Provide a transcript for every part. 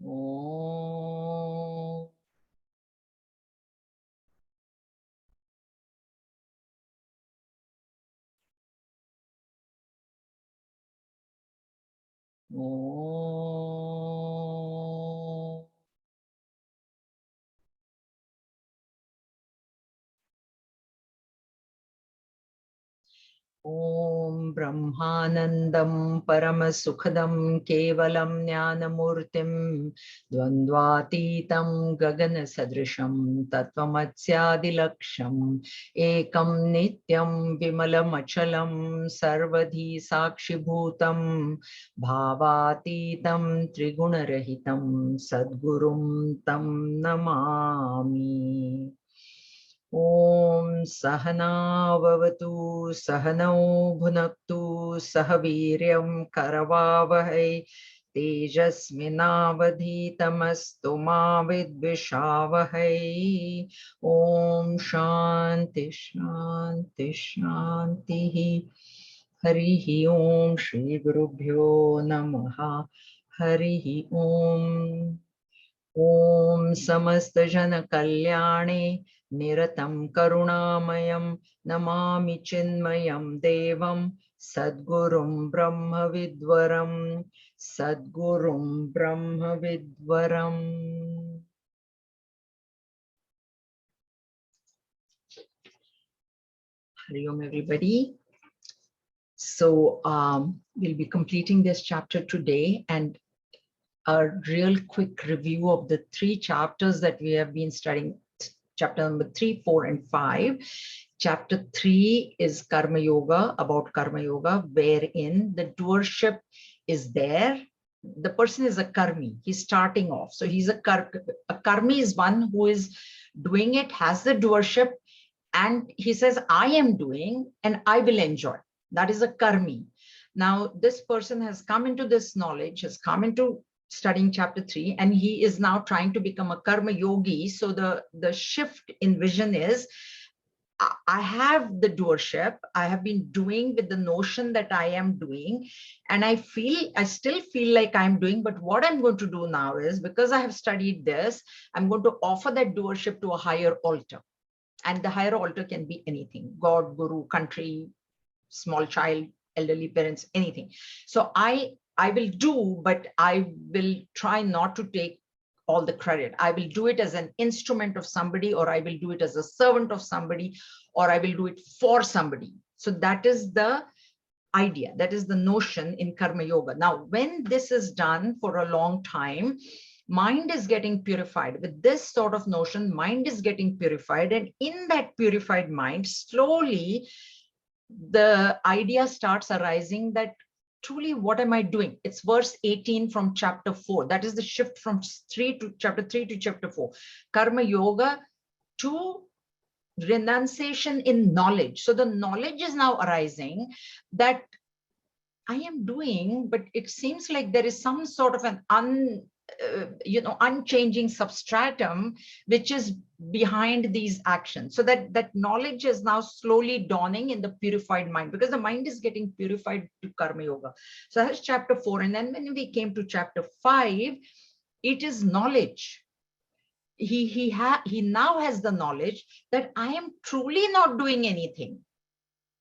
Om. Om. Om Brahmanandam Paramasukhadam Kevalam Jnanamurtim Dvandvatitam Gagana Sadrisham Tattvamatsyaadilaksham Ekam Nityam Vimalam Achalam Sarvadhi Sakshibhutam Bhavatitam Trigunarahitam Sadgurum Tam Namami. Om Sahana Vavatu Sahanau Bhunaktu Sahaviryam Karavavahai Tejasminavadhitamastu ma vidvishavahai. Om Shanti Shanti Shanti. Harihi Om Shri Gurubhyo Namaha. Harihi Om. Om Samasta Jana Kalyane Niratam Karunamayam Namami Chinmayam Devam Sadgurum Brahma Vidwaram Sadgurum Brahma Vidwaram. Hari Om everybody. So we'll be completing this chapter today, and a real quick review of the 3 chapters that we have been studying. Chapter number 3, 4, and 5. Chapter 3 is Karma Yoga, about Karma Yoga, wherein the doership is there. The person is a karmi. He's starting off. So he's a karmi is one who is doing it, has the doership, and he says, I am doing and I will enjoy. That is a karmi. Now, this person has come into this knowledge, has come into studying chapter 3, and he is now trying to become a karma yogi. So the shift in vision is, I have the doership, I have been doing with the notion that I am doing, and I still feel like I'm doing, but what I'm going to do now is, because I have studied this, I'm going to offer that doership to a higher altar. And the higher altar can be anything: God, guru, country, small child, elderly parents, anything. So I will do, but I will try not to take all the credit. I will do it as an instrument of somebody, or I will do it as a servant of somebody, or I will do it for somebody. So that is the idea. That is the notion in Karma Yoga. Now, when this is done for a long time, mind is getting purified. With this sort of notion, mind is getting purified. And in that purified mind, slowly, the idea starts arising that truly, what am I doing? It's verse 18 from chapter 4. That is the shift from chapter 3 to chapter 4. Karma Yoga to renunciation in knowledge. So the knowledge is now arising that I am doing, but it seems like there is some sort of an unchanging substratum which is behind these actions. So that knowledge is now slowly dawning in the purified mind, because the mind is getting purified to Karma Yoga. So that's chapter 4. And then when we came to chapter 5, it is knowledge. He now has the knowledge that I am truly not doing anything.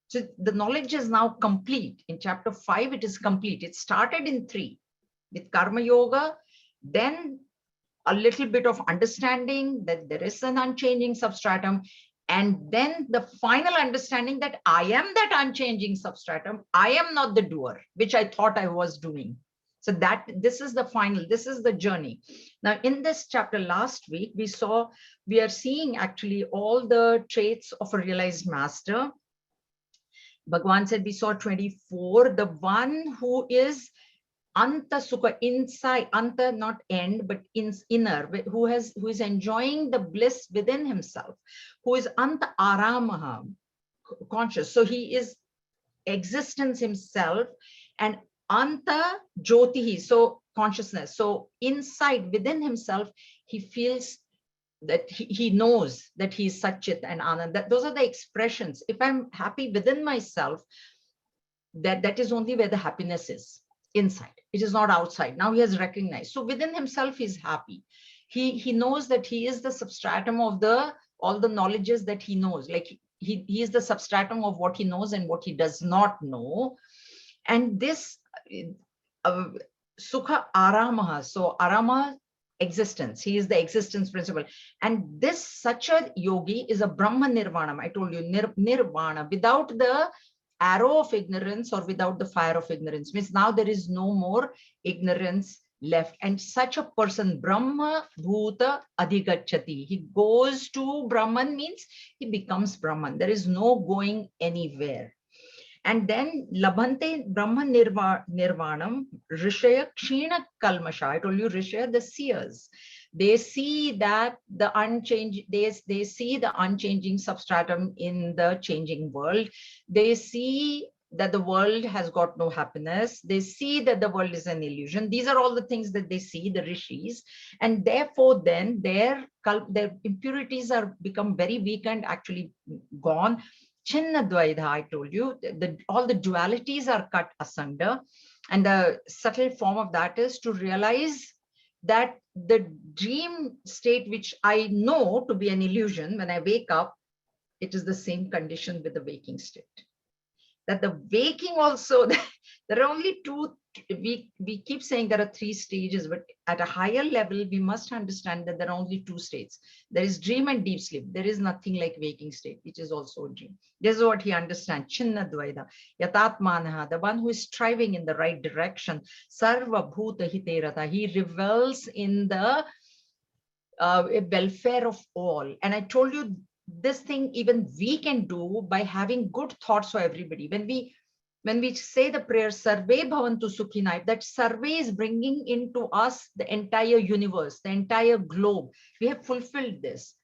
So the knowledge is now complete. In chapter 5, it is complete. It started in 3 with Karma Yoga, then a little bit of understanding that there is an unchanging substratum, and then the final understanding that I am that unchanging substratum. I am not the doer, which I thought I was doing. So this is the final, this is the journey. Now, in this chapter last week, we are seeing actually all the traits of a realized master. Bhagavan said we saw 24, the one who is Anta Sukha, inside, Anta not end, but inner, who is enjoying the bliss within himself, who is Anta Aramaha, conscious. So he is existence himself, and Anta Jyotihi, so consciousness. So inside, within himself, he feels that he knows that he is Satchit and Anand. Those are the expressions. If I'm happy within myself, that is only where the happiness is. inside. It is not outside. Now he has recognized. So within himself, he's happy. He knows that he is the substratum of the all the knowledges that he knows. Like he is the substratum of what he knows and what he does not know. And this uh, sukha aramaha. So arama, existence. He is the existence principle. And this such a yogi is a Brahma nirvana. I told you nirvana, without the arrow of ignorance or without the fire of ignorance, means now there is no more ignorance left. And such a person, Brahma Bhuta Adhigachati, he goes to Brahman, means he becomes Brahman. There is no going anywhere. And then labhante Brahma nirvanam rishaya kshina kalmasha. I told you rishaya, the seers. They see that the they see the unchanging substratum in the changing world. They see that the world has got no happiness. They see that the world is an illusion. These are all the things that they see, the rishis. And therefore then their impurities are become very weak and actually gone. Chinna Dvaidha, I told you, all the dualities are cut asunder. And the subtle form of that is to realize that the dream state, which I know to be an illusion, when I wake up, it is the same condition with the waking state. That the waking also, there are only two, we keep saying there are three stages, but at a higher level, we must understand that there are only two states. There is dream and deep sleep. There is nothing like waking state, which is also a dream. This is what he understands. Chinna Dvaida, Yatatmanaha, the one who is striving in the right direction. Sarva Bhuta Hiterata, he revels in the welfare of all. And I told you, this thing even we can do by having good thoughts for everybody. When we say the prayer sarve bhavantu sukhina, that sarve is bringing into us the entire universe, the entire globe. We have fulfilled this.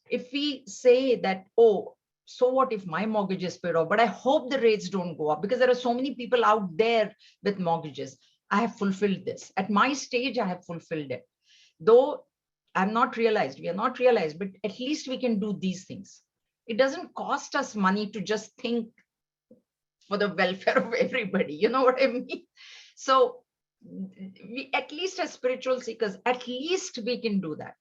If we say that, oh, so what if my mortgage is paid off, but I hope the rates don't go up, because there are so many people out there with mortgages. I have fulfilled this at my stage. I have fulfilled it, though I'm not realized, we are not realized, but at least we can do these things. It doesn't cost us money to just think for the welfare of everybody. You know what I mean? So we, at least as spiritual seekers, at least we can do that.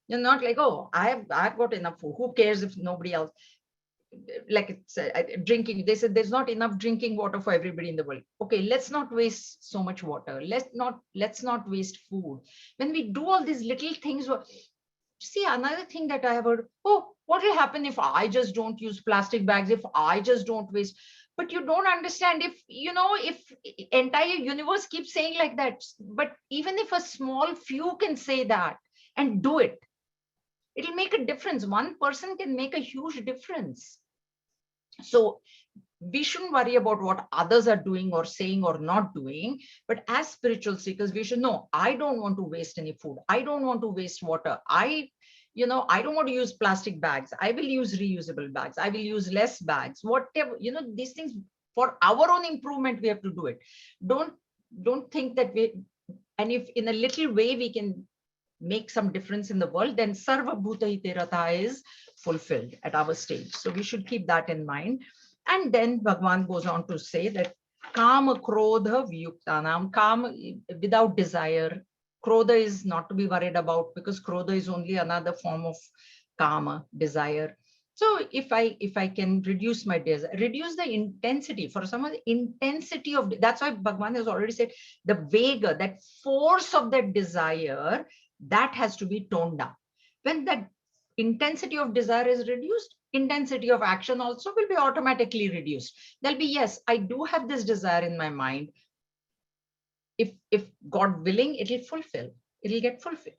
You're not like, oh, I've got enough food. Who cares if nobody else? Like it's drinking, they said there's not enough drinking water for everybody in the world. Okay, let's not waste so much water. Let's not waste food. When we do all these little things, see, another thing that I have heard, oh, what will happen if I just don't use plastic bags, if I just don't waste? But you don't understand, if if entire universe keeps saying like that, but even if a small few can say that and do it, it'll make a difference. One person can make a huge difference. So we shouldn't worry about what others are doing or saying or not doing. But as spiritual seekers, we should know, I don't want to waste any food. I don't want to waste water. I don't want to use plastic bags. I will use reusable bags. I will use less bags, whatever, these things for our own improvement, we have to do it. Don't think that and if in a little way we can make some difference in the world, then Sarva Bhuta Hiterata is fulfilled at our stage. So we should keep that in mind. And then Bhagavan goes on to say that Kama Krodha Vyuktanam, Kama without desire. Krodha is not to be worried about, because Krodha is only another form of Kama, desire. So if I can reduce my desire, reduce the intensity, for some of the intensity of, that's why Bhagavan has already said the vega, that force of that desire, that has to be toned down. When that intensity of desire is reduced, intensity of action also will be automatically reduced. There'll be, yes, I do have this desire in my mind. If God willing, it'll get fulfilled.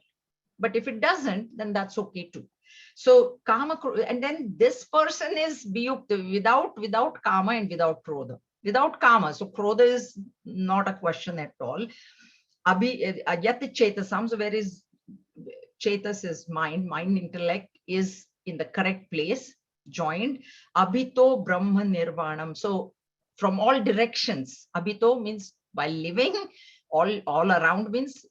But if it doesn't, then that's okay too. So Kama, and then this person is without Kama and without Krodha. Without Kama, so Krodha is not a question at all. Yat Chetasam, so where is Chetas is mind intellect is in the correct place, joined. Abhito Brahma Nirvanam. So from all directions, Abhito means while living, all around means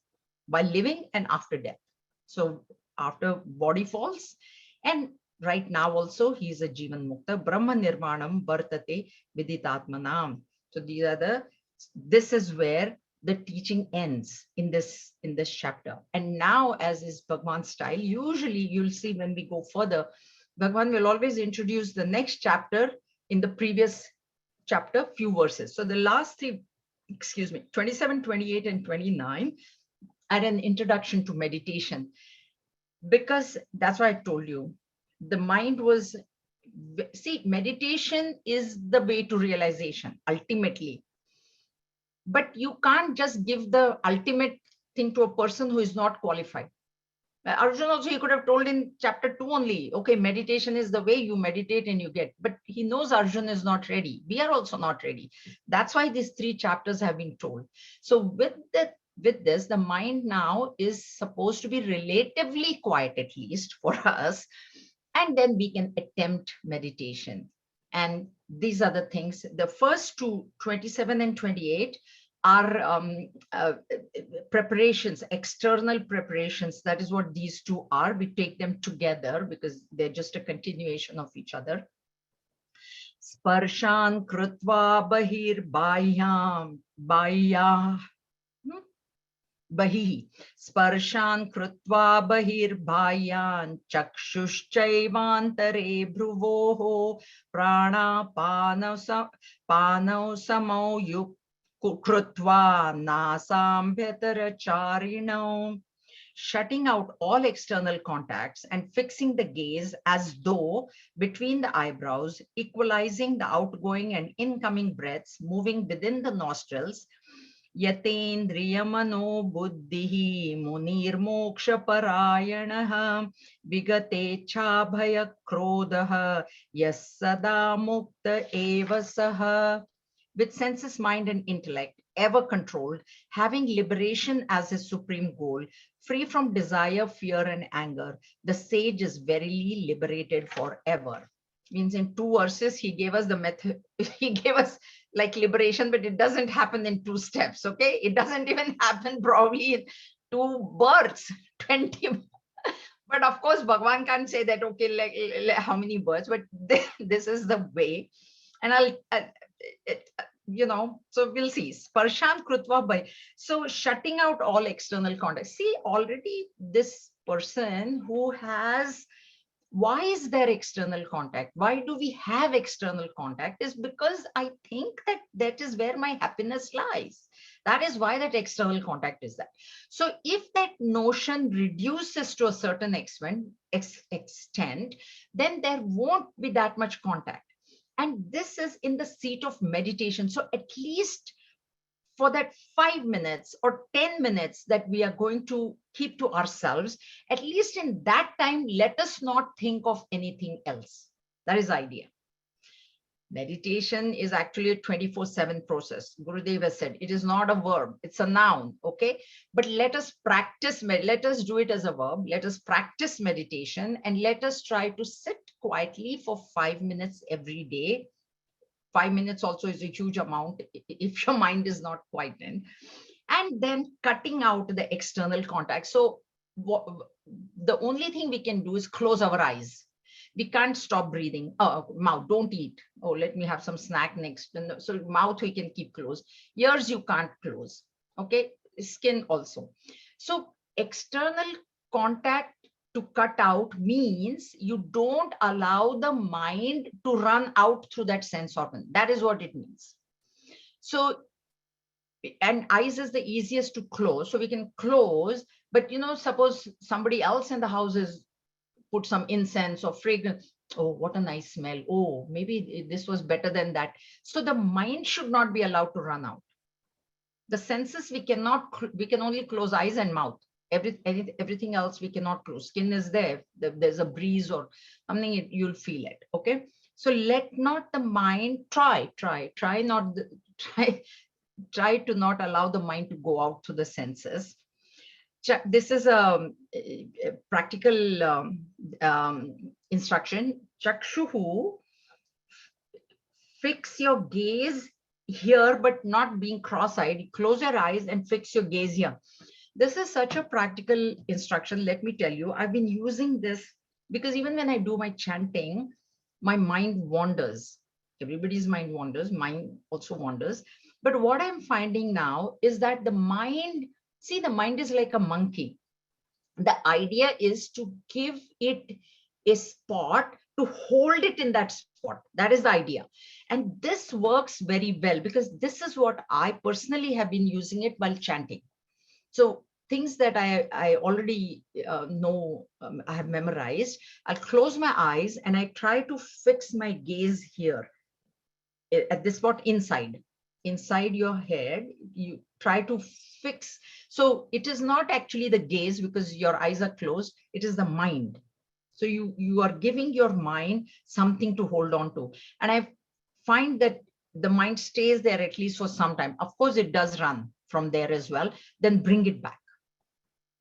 while living and after death. So after body falls, and right now also he is a Jivan Mukta. Brahma Nirvanam Vartate Viditatmanam. So these are this is where the teaching ends in this chapter. And now, as is Bhagwan's style, usually you'll see when we go further, Bhagwan will always introduce the next chapter in the previous chapter, few verses. So the last three, 27, 28, and 29 are an introduction to meditation. Because that's why I told you, the mind was, see, meditation is the way to realization, ultimately. But you can't just give the ultimate thing to a person who is not qualified. Arjun also, he could have told in chapter 2 only, okay, meditation is the way you meditate and you get, but he knows Arjun is not ready. We are also not ready. That's why these 3 chapters have been told. So with this, the mind now is supposed to be relatively quiet, at least for us, and then we can attempt meditation. And these are the things. The first two, 27 and 28, are preparations, external preparations. That is what these two are. We take them together because they're just a continuation of each other. Sparshan krutva bahir bahyam bahya bahi sparshan krutva bahir bhayyan chakshushchaivantare bhruvoho prana panav samau yuk krutva nasam bhetaracharino, shutting out all external contacts and fixing the gaze as though between the eyebrows, equalizing the outgoing and incoming breaths, moving within the nostrils. Yatendriyamano buddhihi munirmoksha parayanaha vigatecha bhaya krodha yas sada mukta eva saha. With senses, mind, and intellect ever controlled, having liberation as his supreme goal, free from desire, fear, and anger, the sage is verily liberated forever. Means in 2 verses, he gave us the method, he gave us like liberation, but it doesn't happen in 2 steps, okay? It doesn't even happen probably in 2 births, 20. But of course, Bhagwan can't say that, okay, like how many births, but this is the way. And so we'll see. Sparshan krutva by. So shutting out all external contact. See, already this person who has, why is there external contact? Why do we have external contact? Is because I think that is where my happiness lies. That is why that external contact is that. So if that notion reduces to a certain extent, then there won't be that much contact. And this is in the seat of meditation. So at least for that 5 minutes or 10 minutes that we are going to keep to ourselves, at least in that time, let us not think of anything else. That is the idea. Meditation is actually a 24/7 process. Gurudev has said it is not a verb, it's a noun, okay? But let us practice, let us do it as a verb. Let us practice meditation and let us try to sit quietly for 5 minutes every day. 5 minutes also is a huge amount if your mind is not quietened. And then cutting out the external contact. So the only thing we can do is close our eyes. We can't stop breathing. Mouth, don't eat. Oh, let me have some snack next. So mouth we can keep closed. Ears you can't close. Okay, skin also. So external contact to cut out means you don't allow the mind to run out through that sense organ. That is what it means. So, and eyes is the easiest to close. So we can close, but suppose somebody else in the house is put some incense or fragrance. Oh, what a nice smell. Oh, maybe this was better than that. So the mind should not be allowed to run out. The senses we can only close eyes and mouth. Everything else we cannot close. Skin is there. There's a breeze or something, you'll feel it. Okay. So let not the mind try to not allow the mind to go out to the senses. This is a practical instruction. Chakshuhu, fix your gaze here, but not being cross-eyed. Close your eyes and fix your gaze here. This is such a practical instruction. Let me tell you, I've been using this because even when I do my chanting, my mind wanders. Everybody's mind wanders. Mine also wanders. But what I'm finding now is that the mind, see, the mind is like a monkey. The idea is to give it a spot to hold it in that spot. That is the idea. And this works very well because this is what I personally have been using it while chanting. So things that I already know, I have memorized, I'll close my eyes and I try to fix my gaze here at this spot inside your head. You try to fix. So it is not actually the gaze because your eyes are closed. It is the mind. So you are giving your mind something to hold on to. And I find that the mind stays there at least for some time. Of course, it does run from there as well. Then bring it back.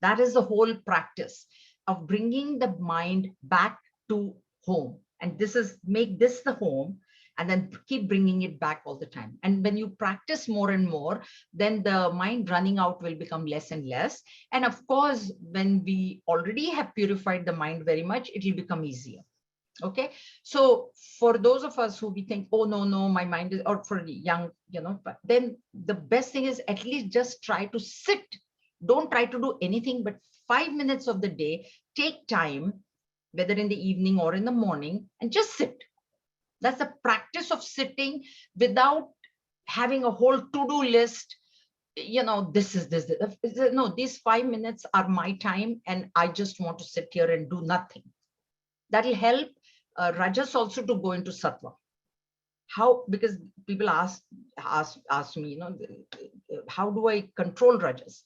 That is the whole practice of bringing the mind back to home. And this is, make this the home, and then keep bringing it back all the time. And when you practice more and more, then the mind running out will become less and less. And of course, when we already have purified the mind very much, it will become easier. Okay, so for those of us who we think, oh no, my mind is, or for the young, but then the best thing is at least just try to sit. Don't try to do anything but 5 minutes of the day. Take time, whether in the evening or in the morning, and just sit. That's the practice of sitting without having a whole to-do list. This is this. No, these 5 minutes are my time, and I just want to sit here and do nothing. That'll help Rajas also to go into Sattva. How? Because people ask me, how do I control Rajas?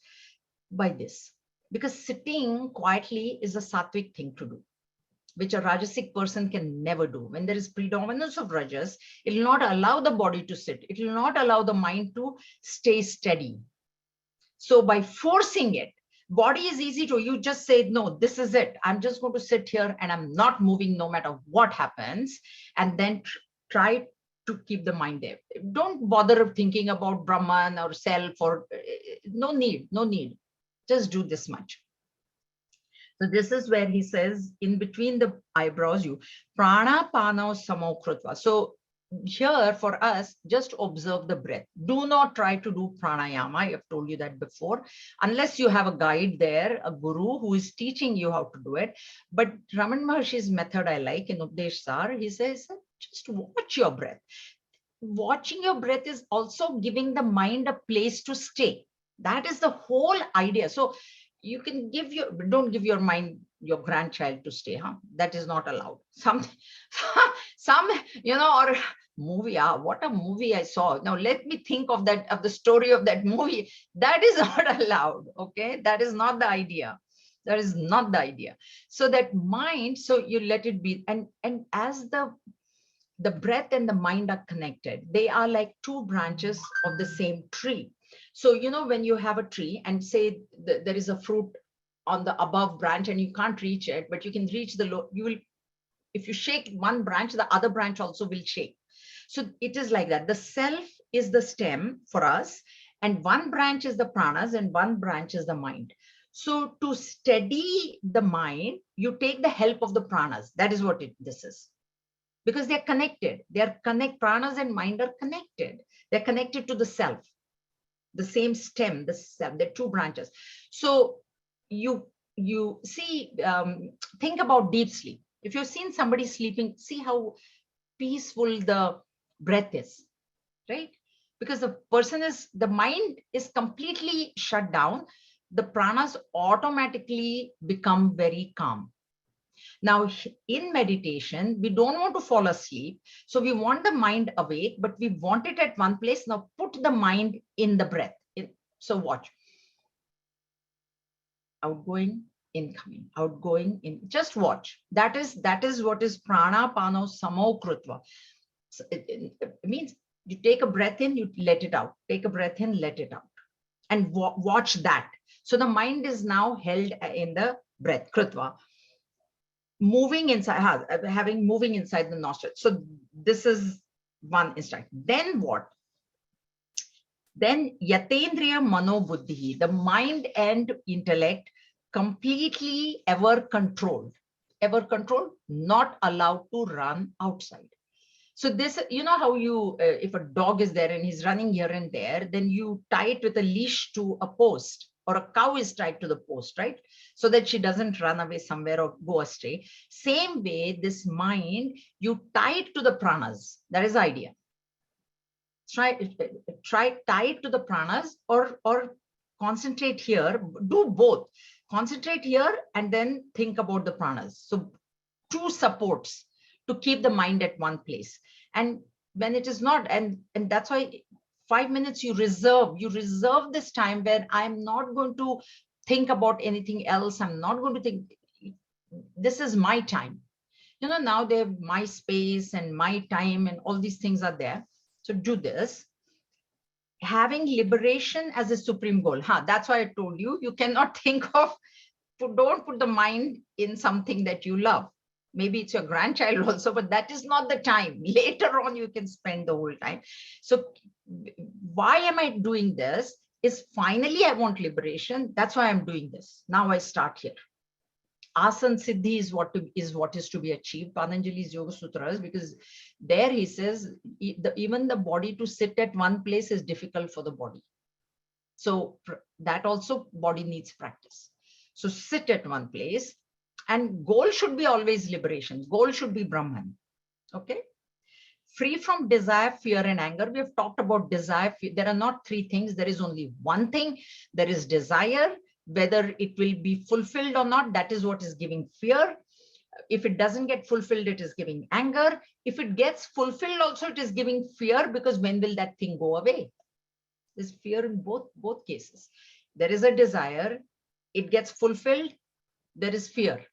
By this, because sitting quietly is a sattvic thing to do, which a rajasic person can never do. When there is predominance of rajas, it will not allow the body to sit. It will not allow the mind to stay steady. So by forcing it, body is easy to, you just say, no, this is it. I'm just going to sit here and I'm not moving no matter what happens. And then try to keep the mind there. Don't bother thinking about Brahman or self, or no need. Just do this much. So this is where he says, in between the eyebrows, you prana pano samokrutva. So here for us, just observe the breath. Do not try to do pranayama. I have told you that before, unless you have a guide there, a guru who is teaching you how to do it. But Raman Maharshi's method I like in Updesh Sar, he says, just watch your breath. Watching your breath is also giving the mind a place to stay. That is the whole idea. So you can don't give your mind your grandchild to stay, that is not allowed. Some or movie, what a movie I saw. Now let me think of the story of that movie. That is not allowed. Okay, that is not the idea. That is not the idea. So that mind, so you let it be. And as the breath and the mind are connected, they are like two branches of the same tree. So, when you have a tree and say there is a fruit on the above branch and you can't reach it, but you can reach the low, if you shake one branch, the other branch also will shake. So it is like that. The self is the stem for us, and one branch is the pranas and one branch is the mind. So to steady the mind, you take the help of the pranas. That is what this is. Because they're connected. Pranas and mind are connected. They're connected to the self. The same stem, the self, the two branches. So you see, think about deep sleep. If you've seen somebody sleeping, see how peaceful the breath is, right? Because the mind is completely shut down. The pranas automatically become very calm. Now, in meditation, we don't want to fall asleep. So we want the mind awake, but we want it at one place. Now put the mind in the breath. So watch. Outgoing, incoming, outgoing, in. Just watch. That is what is prana pano samokrutva. So it means you take a breath in, you let it out. Take a breath in, let it out. And watch that. So the mind is now held in the breath, krutva. Moving inside, moving inside the nostril. So this is one instruction. Then what? Then yatendriya mano buddhi, the mind and intellect completely ever controlled, not allowed to run outside. So this, you know how you, if a dog is there and he's running here and there, then you tie it with a leash to a post, or a cow is tied to the post, right? So that she doesn't run away somewhere or go astray. Same way, this mind, you tie it to the pranas. That is the idea. Try tie it to the pranas, or concentrate here. Do both. Concentrate here and then think about the pranas. So two supports to keep the mind at one place. And when it is not, and that's why 5 minutes you reserve this time where I'm not going to think about anything else. I'm not going to think. This is my time. You know, now they have my space and my time and all these things are there. So do this. Having liberation as a supreme goal. That's why I told you, you cannot think of, don't put the mind in something that you love. Maybe it's your grandchild also, but that is not the time. Later on, you can spend the whole time. So why am I doing this? Is finally I want liberation. That's why I'm doing this. Now I start here. Asan Siddhi is what is to be achieved. Patanjali's Yoga Sutras, because there he says even the body to sit at one place is difficult for the body. So that also body needs practice. So sit at one place, and goal should be always liberation. Goal should be Brahman. Okay. Free from desire, fear, and anger. We have talked about desire. There are not three things. There is only one thing. There is desire. Whether it will be fulfilled or not, that is what is giving fear. If it doesn't get fulfilled, it is giving anger. If it gets fulfilled also, it is giving fear, because when will that thing go away? There's fear in both cases. There is a desire, it gets fulfilled, there is fear.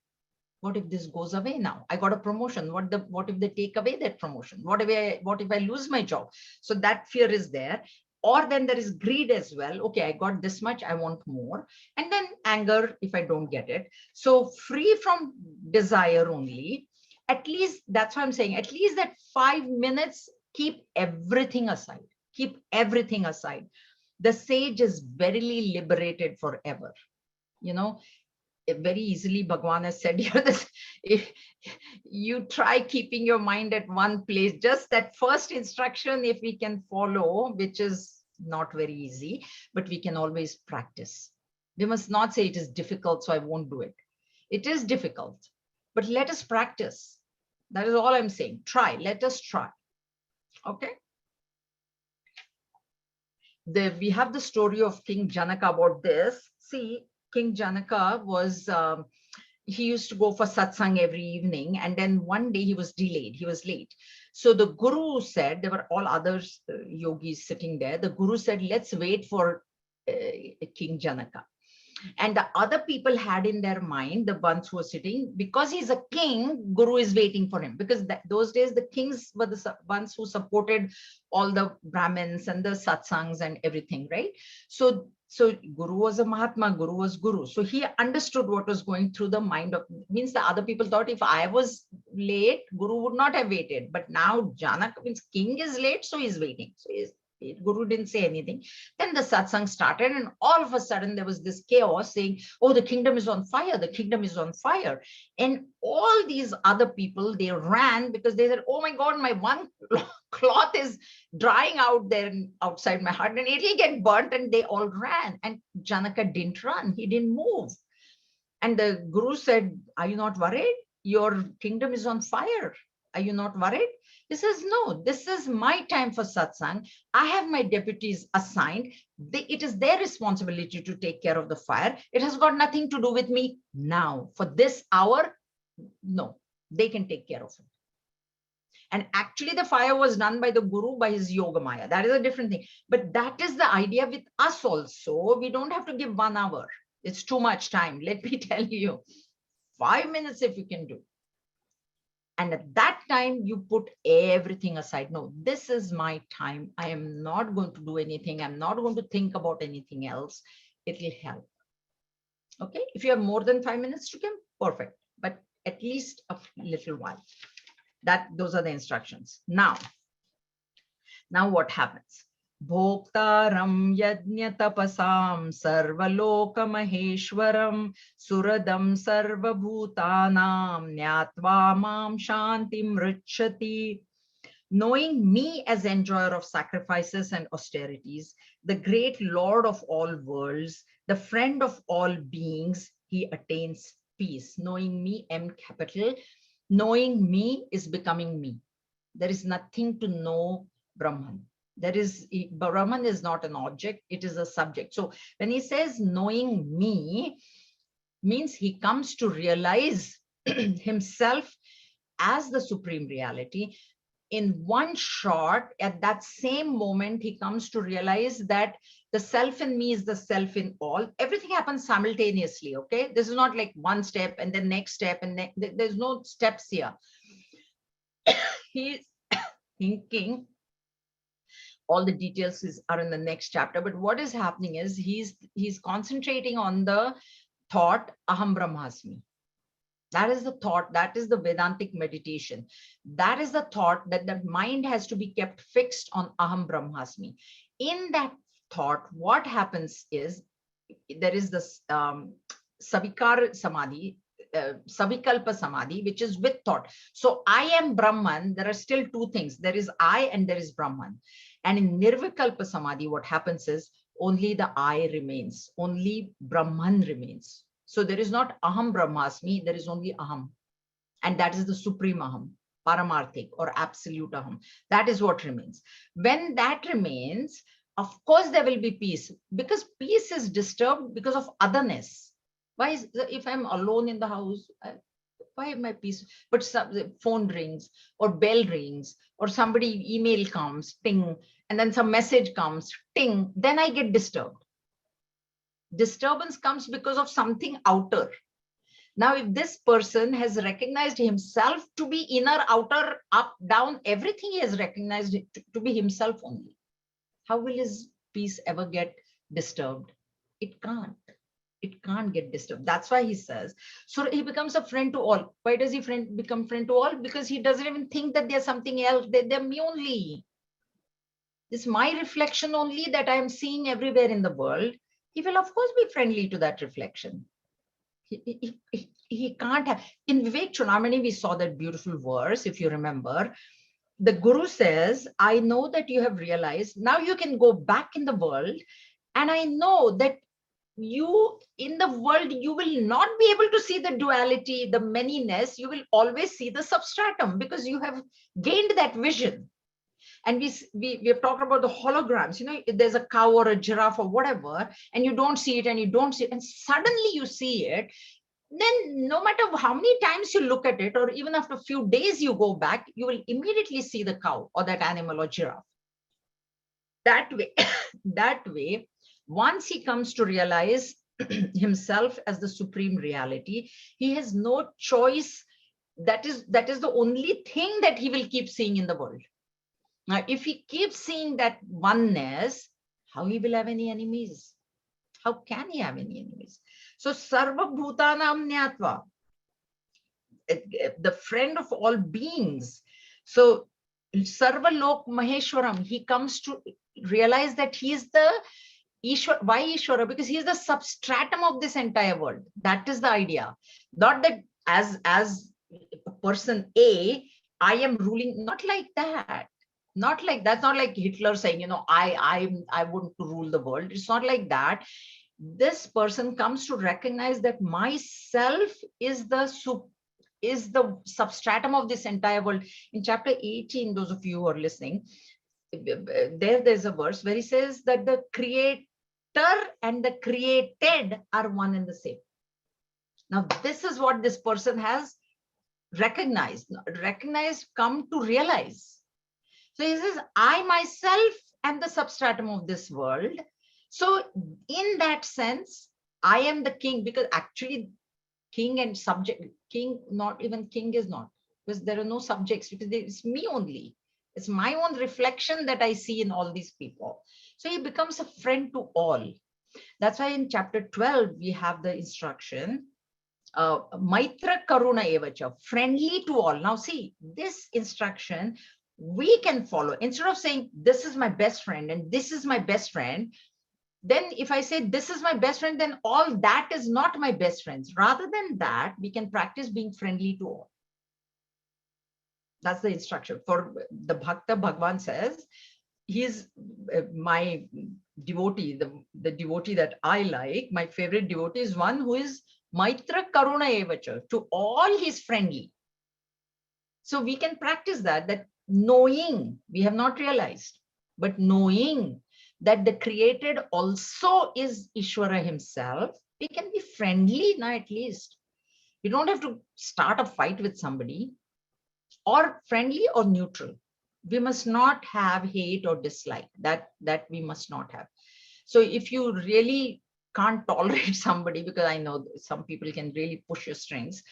What if this goes away now? I got a promotion. What if they take away that promotion? What if I lose my job? So that fear is there. Or then there is greed as well. Okay, I got this much, I want more. And then anger if I don't get it. So free from desire only. At least, that's what I'm saying, at least that 5 minutes, keep everything aside. Keep everything aside. The sage is verily liberated forever. You know, very easily Bhagwan has said here this, if you try keeping your mind at one place, just that first instruction, if we can follow, which is not very easy, but we can always practice. We must not say it is difficult, so I won't do it. It is difficult, but let us practice. That is all I'm saying. Try, let us try. Okay. We have the story of King Janaka about this. See, King Janaka was, he used to go for satsang every evening, and then one day he was delayed, he was late. So the Guru said, there were all other yogis sitting there. The Guru said, let's wait for King Janaka. And the other people had in their mind, the ones who were sitting, because he's a king, Guru is waiting for him. Because those days, the kings were the ones who supported all the Brahmins and the satsangs and everything, right? So Guru was a Mahatma, Guru was Guru. So he understood what was going through the mind of, means the other people thought if I was late, Guru would not have waited. But now Janaka, means king is late, so he's waiting. So Guru didn't say anything. Then the satsang started, and all of a sudden there was this chaos saying, oh, the kingdom is on fire, the kingdom is on fire. And all these other people, they ran because they said, oh my God, my one cloth is drying out there outside my hut and it'll get burnt. And they all ran. And Janaka didn't run, he didn't move. And the Guru said, are you not worried? Your kingdom is on fire. Are you not worried? He says, no, this is my time for satsang. I have my deputies assigned. It is their responsibility to take care of the fire. It has got nothing to do with me now. For this hour, no, they can take care of it. And actually the fire was done by the Guru, by his Yoga Maya. That is a different thing. But that is the idea with us also. We don't have to give 1 hour. It's too much time. Let me tell you, 5 minutes if you can do. And at that time, you put everything aside. No, this is my time. I am not going to do anything. I'm not going to think about anything else. It will help. Okay. If you have more than 5 minutes to give, perfect. But at least a little while. Those are the instructions. Now what happens? Bhoktaram yajna tapasam sarvaloka maheshwaram suradam sarvabhutanam nyatva mam shantim ricchati. Knowing me as enjoyer of sacrifices and austerities, the great Lord of all worlds, the friend of all beings, he attains peace. Knowing me, M capital, knowing me is becoming me. There is nothing to know Brahman. Brahman is not an object, it is a subject. So when he says knowing me, means he comes to realize himself as the supreme reality. In one shot, at that same moment, he comes to realize that the self in me is the self in all. Everything happens simultaneously, okay? This is not like one step and then next step, and there's no steps here. He's thinking, all the details are in the next chapter, but what is happening is he's concentrating on the thought, Aham Brahmasmi. That is the thought, that is the Vedantic meditation. That is the thought that the mind has to be kept fixed on Aham Brahmasmi. In that thought, what happens is there is this Savikar Samadhi, Savikalpa Samadhi, which is with thought. So I am Brahman, there are still two things. There is I and there is Brahman. And in Nirvikalpa Samadhi, what happens is only the I remains, only Brahman remains. So there is not Aham Brahmasmi, there is only Aham. And that is the supreme Aham, Paramarthik or absolute Aham. That is what remains. When that remains, of course, there will be peace, because peace is disturbed because of otherness. Why is, if I'm alone in the house, why am I peace? But the phone rings or bell rings or somebody email comes, ting, and then some message comes, ting, then I get disturbed. Disturbance comes because of something outer. Now, if this person has recognized himself to be inner, outer, up, down, everything he has recognized to be himself only, how will his peace ever get disturbed? It can't. It can't get disturbed. That's why he says, so he becomes a friend to all. Why does he become friend to all? Because he doesn't even think that there's something else. They're me only. It's my reflection only that I am seeing everywhere in the world. He will, of course, be friendly to that reflection. He can't have. In Vivek Chudamani, we saw that beautiful verse, if you remember. The Guru says, I know that you have realized, now you can go back in the world, and I know that you, in the world, you will not be able to see the duality, the manyness. You will always see the substratum because you have gained that vision. And we have talked about the holograms. You know, there's a cow or a giraffe or whatever, and you don't see it and you don't see it, and suddenly you see it. Then no matter how many times you look at it, or even after a few days you go back, you will immediately see the cow or that animal or giraffe. That way, that way, once he comes to realize himself as the supreme reality, he has no choice. That is the only thing that he will keep seeing in the world. Now, if he keeps seeing that oneness, how he will have any enemies? How can he have any enemies? So, Sarva Bhutanam Nyatva, the friend of all beings. So, Sarva Lok Maheshwaram, he comes to realize that he is the Ishwara. Why Ishwara? Because he is the substratum of this entire world. That is the idea. Not that as person A, I am ruling, not like that. Not like that's not like Hitler saying, you know, I want to rule the world. It's not like that. This person comes to recognize that myself is the substratum of this entire world. In chapter 18, those of you who are listening, there's a verse where he says that the creator and the created are one and the same. Now, this is what this person has recognized, come to realize. So he says, I myself am the substratum of this world. So in that sense, I am the king, because actually king and subject, king, not even king is not, because there are no subjects, because it's me only. It's my own reflection that I see in all these people. So he becomes a friend to all. That's why in chapter 12, we have the instruction, Maitra Karuna Evacha, friendly to all. Now see, this instruction we can follow. Instead of saying, this is my best friend and this is my best friend, then if I say this is my best friend, then all that is not my best friends. Rather than that, we can practice being friendly to all. That's the instruction. For the Bhakta, Bhagavan says, he is my devotee, the devotee that I like. My favorite devotee is one who is Maitra Karuna Evacha, to all he is friendly. So we can practice that knowing, we have not realized, but knowing that the created also is Ishvara himself, we can be friendly now at least. You don't have to start a fight with somebody, or friendly or neutral. We must not have hate or dislike. That we must not have. So if you really can't tolerate somebody, because I know some people can really push your strings,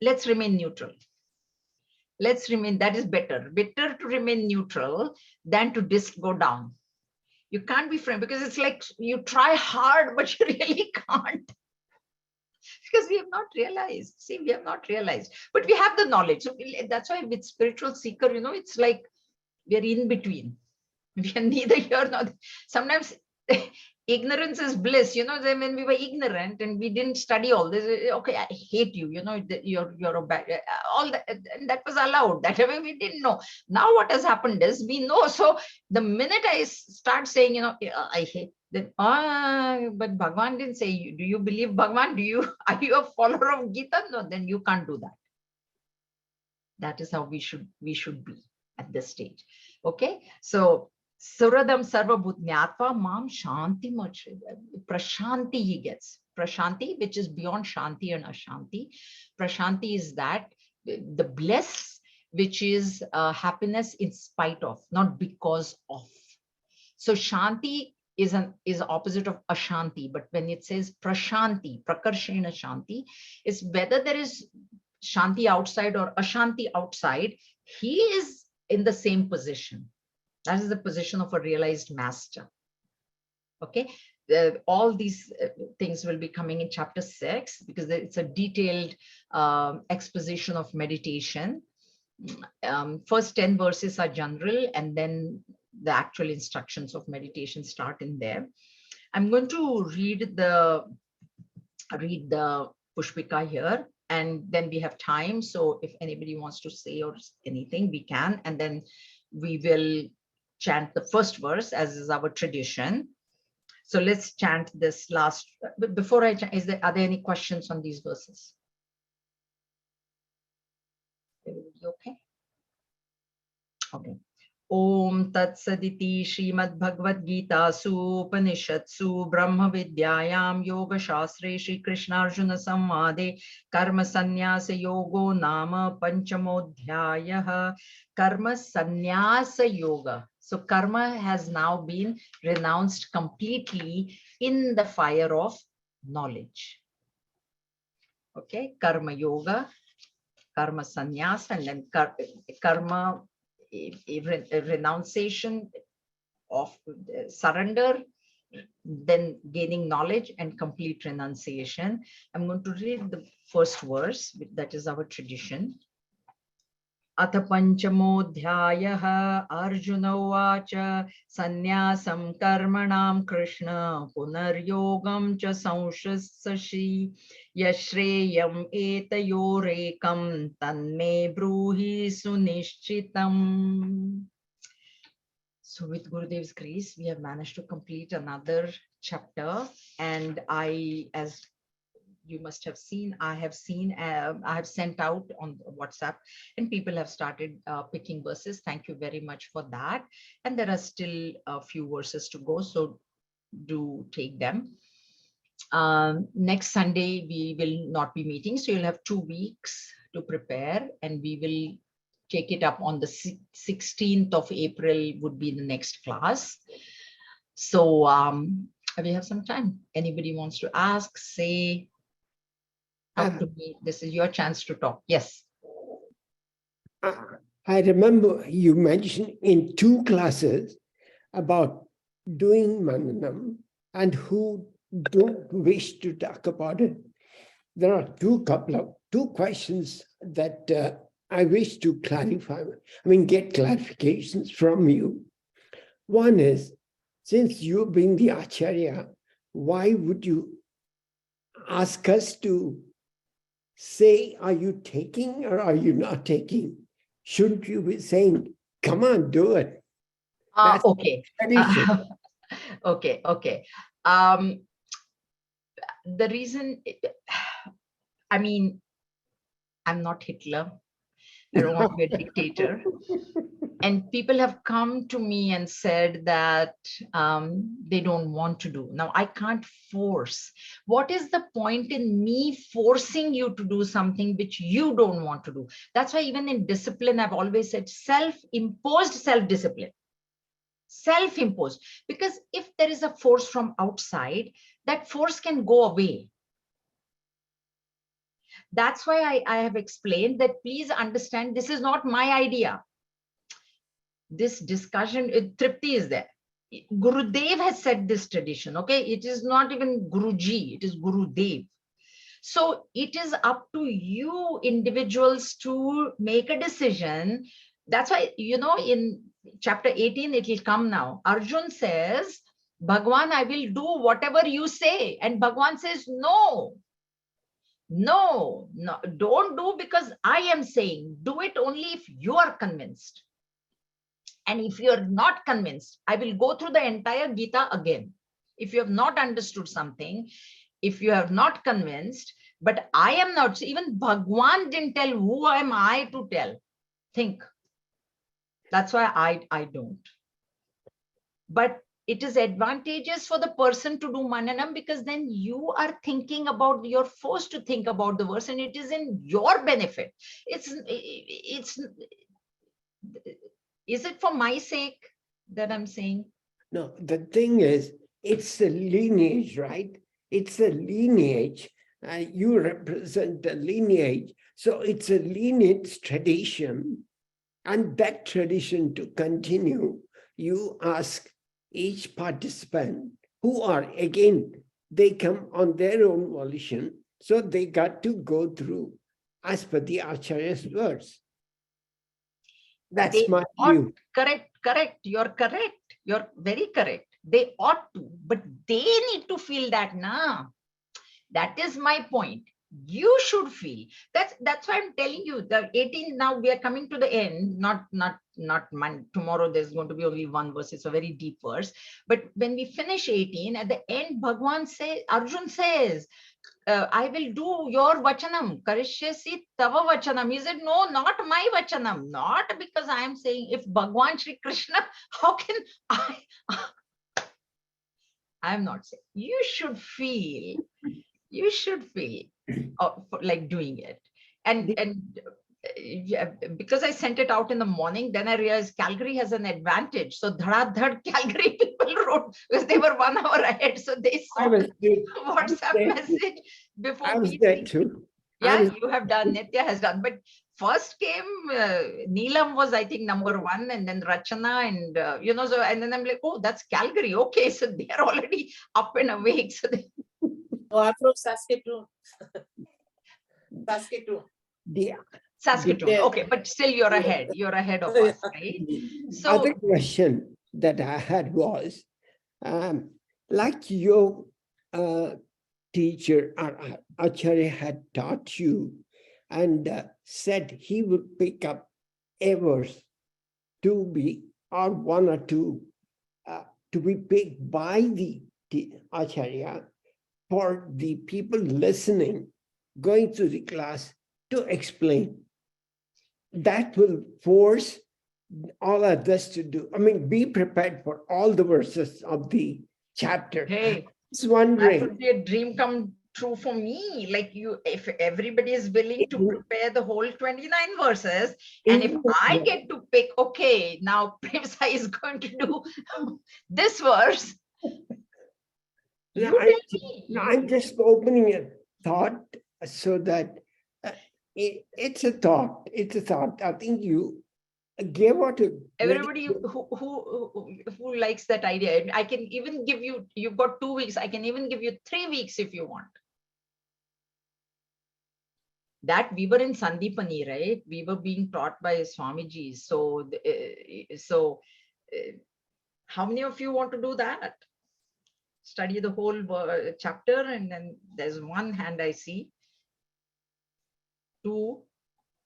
let's remain neutral. Let's remain, that is better. Better to remain neutral than to go down. You can't be friend, because it's like you try hard, but you really can't. Because we have not realized. See, we have not realized, but we have the knowledge. So that's why with spiritual seeker, it's like we are in between. We are neither here nor there. Sometimes ignorance is bliss. When we were ignorant and we didn't study all this, okay, I hate you. You're a bad. All that, and that was allowed. That way we didn't know. Now what has happened is we know. So the minute I start saying, I hate, then but Bhagavan didn't say. Do you believe Bhagavan? Are you a follower of Gita? No, then you can't do that. That is how we should be at this stage. Okay, so Suradam Sarva Bhutnyatva Mam Shanti Prashanti he gets. Prashanti, which is beyond Shanti and Ashanti. Prashanti is that the bliss, which is happiness in spite of, not because of. So Shanti is opposite of Ashanti, but when it says Prashanti, Prakarshena Shanti, is whether there is Shanti outside or Ashanti outside, he is in the same position. That is the position of a realized master. Okay, all these things will be coming in chapter 6, because it's a detailed exposition of meditation. First 10 verses are general, and then the actual instructions of meditation start in there. I'm going to read the Pushpika here, and then we have time. So if anybody wants to say or anything, we can, and then we will chant the first verse, as is our tradition. So let's chant this last. But before I chant, are there any questions on these verses? Everybody okay? Okay. Om Tat Saditi Srimad Bhagavad Gita Upanishadsu Brahma Vidyayam Yoga Shastre Shri Krishna Arjuna Samvade Karma Sannyasa Yogo Nama Panchamodhyayah. Karma Sannyasa Yoga. So karma has now been renounced completely in the fire of knowledge. Okay, Karma Yoga, Karma Sannyasa, and then karma, a renunciation of surrender, then gaining knowledge and complete renunciation. I'm going to read the first verse, that is our tradition. Atha Panchamodhyayah Arjuna Uvacha Sannyasam Karmanam Krishna Punaryogam Cha Sanshasashi Yashreyam Etayorekam Tanme Bruhi Sunishchitam. So with Gurudev's grace, we have managed to complete another chapter, and as you must have seen, I have sent out on WhatsApp, and people have started picking verses. Thank you very much for that. And there are still a few verses to go, so do take them. Next Sunday, we will not be meeting, so you'll have 2 weeks to prepare, and we will take it up on the 16th of April would be the next class. So we have some time. Anybody wants to ask, say, talk to me. This is your chance to talk. Yes. I remember you mentioned in 2 classes about doing mananam and who don't wish to talk about it. There are 2 questions that I wish to clarify. Get clarifications from you. One is, since you being the Acharya, why would you ask us to say, are you taking or are you not taking? shouldn't you be saying, come on, do it? That's Okay. tradition. Okay. The reason, I mean, I'm not Hitler. I don't want to be a dictator. And people have come to me and said that they don't want to do. Now, I can't force. What is the point in me forcing you to do something which you don't want to do? That's why even in discipline, I've always said self-imposed self-discipline. Self-imposed. Because if there is a force from outside, that force can go away. That's why I have explained that please understand, this is not my idea. This discussion, Tripti is there. Gurudev has set this tradition, okay? It is not even Guruji, it is Gurudev. So it is up to you individuals to make a decision. That's why, in chapter 18, it will come now. Arjun says, Bhagwan, I will do whatever you say. And Bhagwan says, no, don't do because I am saying. Do it only if you are convinced. And if you're not convinced, I will go through the entire Gita again. If you have not understood something, if you have not convinced, but I am not, even Bhagwan didn't tell, who am I to tell? Think. That's why I don't. But it is advantageous for the person to do mananam because then you are thinking about, you're forced to think about the verse and it is in your benefit. Is it for my sake that I'm saying? No, the thing is, it's a lineage, right? It's a lineage. You represent a lineage. So it's a lineage tradition. And that tradition to continue, you ask each participant who are, again, they come on their own volition. So they got to go through as per the Acharya's verse. That's my view. Correct. You're correct. You're very correct. They ought to, but they need to feel that now. That is my point. You should feel. That's why I'm telling you. The 18, now we are coming to the end. Not tomorrow. There's going to be only one verse. It's a very deep verse. But when we finish 18, at the end, Arjun says, I will do your vachanam. Karishyasi tava vachanam. He said, no, not my vachanam. Not because I am saying, if Bhagwan Shri Krishna, how can I? I'm not saying. You should feel like doing it. And yeah, because I sent it out in the morning, then I realized Calgary has an advantage. So dhad Calgary people wrote because they were 1 hour ahead. So they saw WhatsApp message before I was me. there too. Yeah, you have done, Nitya has done. But first came Neelam was, I think, number 1, and then Rachana, and so, and then I'm like, oh, that's Calgary. Okay, so they're already up and awake. So Oh, I'm from Saskatoon. Saskatoon. Saskatoon. Okay, but still you're ahead. You're ahead of us, right? So other question that I had was, like your teacher or Acharya had taught you and said he would pick up a verse to be, or 1 or 2, to be picked by the Acharya for the people listening, going through the class to explain. That will force all others to do. I mean, be prepared for all the verses of the chapter. hey, Just wondering. that would be a dream come true for me. Like if everybody is willing to prepare the whole 29 verses, and if I get to pick, okay, now Premsa is going to do this verse. I'm just opening a thought so that it's a thought. It's a thought. I think you gave out a everybody who likes that idea. I can even give you, you've got 2 weeks. I can even give you 3 weeks if you want. That we were in Sandipani, right? We were being taught by Swamiji. So how many of you want to do that? Study the whole chapter, and then there's one hand I see. 2,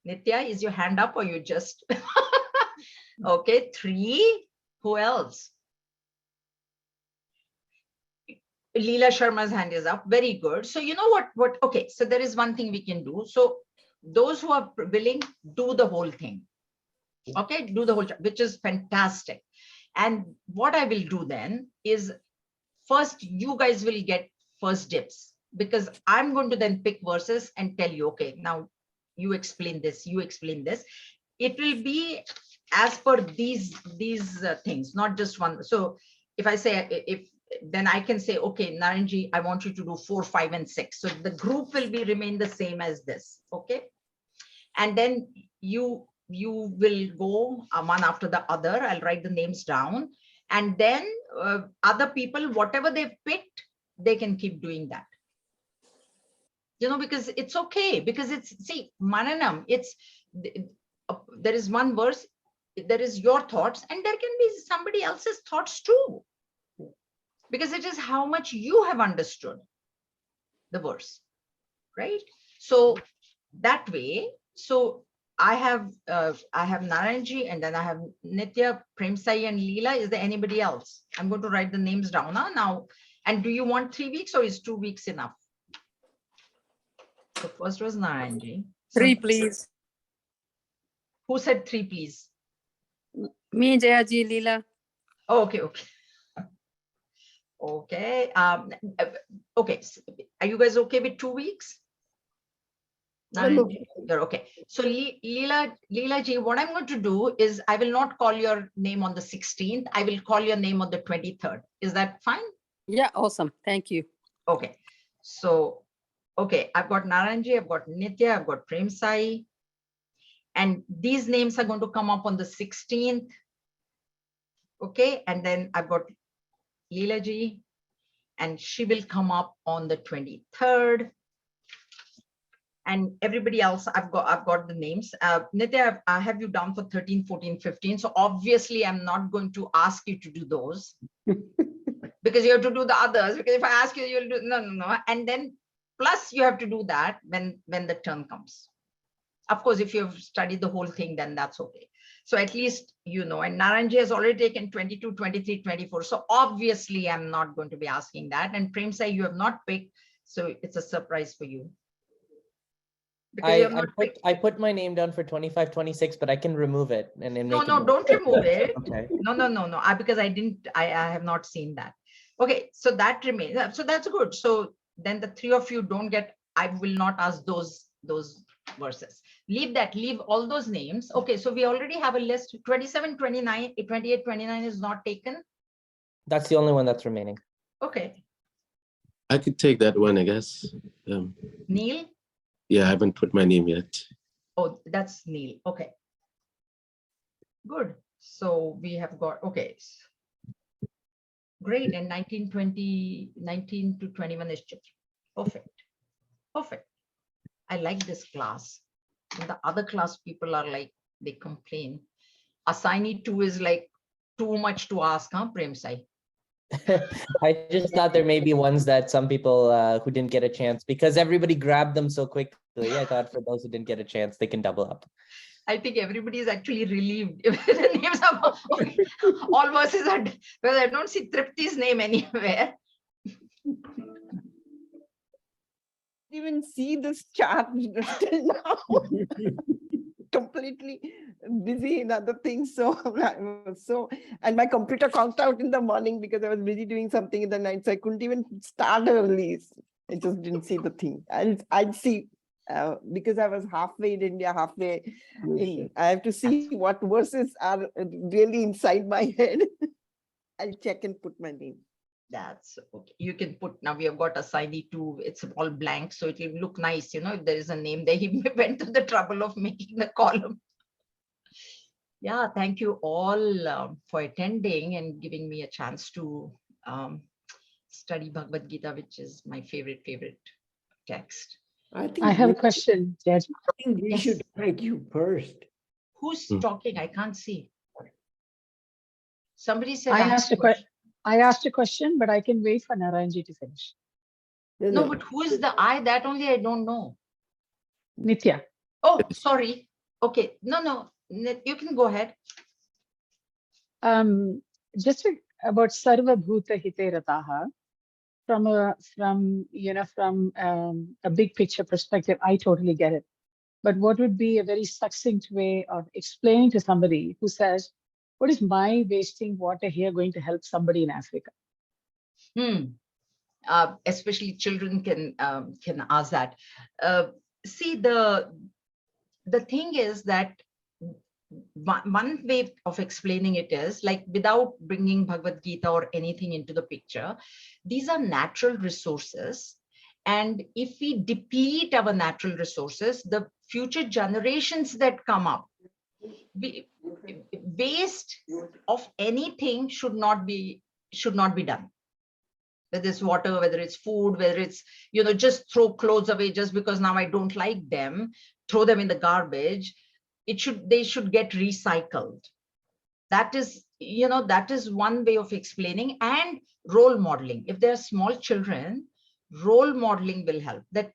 Nitya, is your hand up or you just? Okay, 3. Who else? Leela Sharma's hand is up. Very good. So you know what? Okay, so there is one thing we can do. So those who are willing, do the whole thing. Okay, do the whole, which is fantastic. And what I will do then is, first, you guys will get first dips, because I'm going to then pick verses and tell you, okay, now you explain this, you explain this. It will be as per these things, not just one. So if I say, then I can say, okay, Naranji, I want you to do 4, 5, and 6. So the group will remain the same as this. Okay. And then you will go one after the other. I'll write the names down. And then other people, whatever they've picked, they can keep doing that. Because it's okay, because see, Mananam, there is one verse, there is your thoughts, and there can be somebody else's thoughts too. Because it is how much you have understood the verse, right? So that way, so I have Naranji, and then I have Nitya, Premsai, and Leela. Is there anybody else? I'm going to write the names down now. And do you want 3 weeks or is 2 weeks enough? So first was Naranji. 3, please. Who said 3, please? Me, Jayaji, Leela. Oh, okay. Okay. Okay. Are you guys okay with 2 weeks? Naranji, you're okay. So Leela ji, what I'm going to do is I will not call your name on the 16th. I will call your name on the 23rd. Is that fine? Yeah, awesome. Thank you. Okay. So, okay, I've got Naranji, I've got Nitya, I've got Premsai. And these names are going to come up on the 16th. Okay. And then I've got Leela ji, and she will come up on the 23rd. And everybody else, I've got the names. Nitya, I have you down for 13, 14, 15. So obviously I'm not going to ask you to do those because you have to do the others. Because if I ask you, you'll do no. And then plus you have to do that when the turn comes. Of course, if you've studied the whole thing, then that's okay. So at least, and Naranji has already taken 22, 23, 24. So obviously I'm not going to be asking that. And Premsai, you have not picked. So it's a surprise for you. I put my name down for 25, 26, but I can remove it and then make No, don't remove it. Okay. No. Because I have not seen that. Okay, so that remains. So that's good. So then the 3 of you don't get. I will not ask those verses. Leave all those names. Okay, so we already have a list. 27, 29, 28, 29 is not taken. That's the only one that's remaining. Okay. I could take that one, I guess. Neil. Yeah, I haven't put my name yet. Oh, that's Neil. Okay. Good. So we have got, okay. Great. And 19 to 21 is just perfect. Perfect. I like this class. And the other class people are like, they complain. Assignee 2 is like too much to ask, huh, Premsai? I just thought there may be ones that some people who didn't get a chance, because everybody grabbed them so quickly. I thought for those who didn't get a chance, they can double up. I think everybody is actually relieved. The names are all verses are, well, I don't see Tripti's name anywhere. Even see this chart till now. Completely busy in other things. So and my computer conked out in the morning because I was busy doing something in the night. So I couldn't even start early. I just didn't see the thing. I'd see because I was halfway in India, halfway in. I have to see what verses are really inside my head. I'll check and put my name. That's okay. You can put, now we have got assignee 2, it's all blank, so it will look nice, if there is a name there. He went to the trouble of making the column. Yeah, thank you all for attending and giving me a chance to study Bhagavad Gita, which is my favorite text. I have a question, Judge. think we Yes. should thank you first. Who's talking? I can't see. Somebody said. I asked a question, but I can wait for Naranji to finish. No, but who is the I? That only I don't know. Nitya. Oh, sorry. Okay, no, you can go ahead. Just about Sarva Bhuta Hite Rataha, from a big picture perspective, I totally get it. But what would be a very succinct way of explaining to somebody who says, what is my wasting water here going to help somebody in Africa? Especially children can ask that. See, the thing is that one way of explaining it is like, without bringing Bhagavad Gita or anything into the picture, these are natural resources. And if we deplete our natural resources, the future generations that come up, waste of anything should not be done. Whether it's water, whether it's food, whether it's, just throw clothes away just because now I don't like them, throw them in the garbage. They should get recycled. That is, that is one way of explaining. And role modeling. If they're small children, role modeling will help. That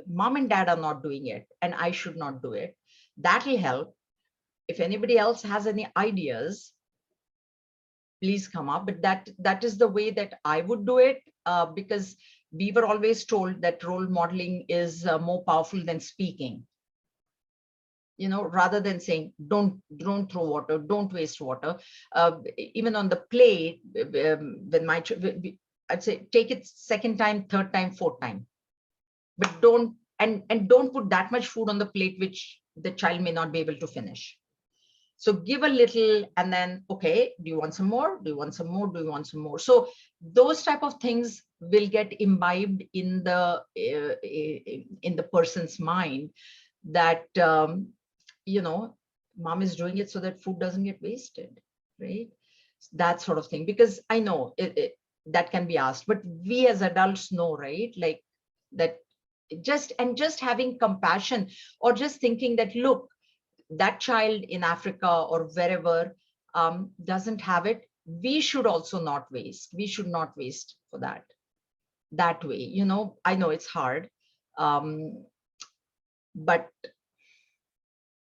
mom and dad are not doing it and I should not do it. That'll help. If anybody else has any ideas, please come up. But that is the way that I would do it, because we were always told that role modeling is more powerful than speaking. Rather than saying, don't throw water, don't waste water. Even on the plate, when I'd say, take it second time, third time, fourth time. But don't put that much food on the plate, which the child may not be able to finish. So give a little and then, okay, do you want some more? Do you want some more? Do you want some more? So those type of things will get imbibed in the person's mind, that, mom is doing it so that food doesn't get wasted, right? That sort of thing. Because I know that can be asked, but we as adults know, right? Like that, just having compassion, or just thinking that, look, that child in Africa or wherever doesn't have it. We should also not waste. We should not waste for that way. I know it's hard, but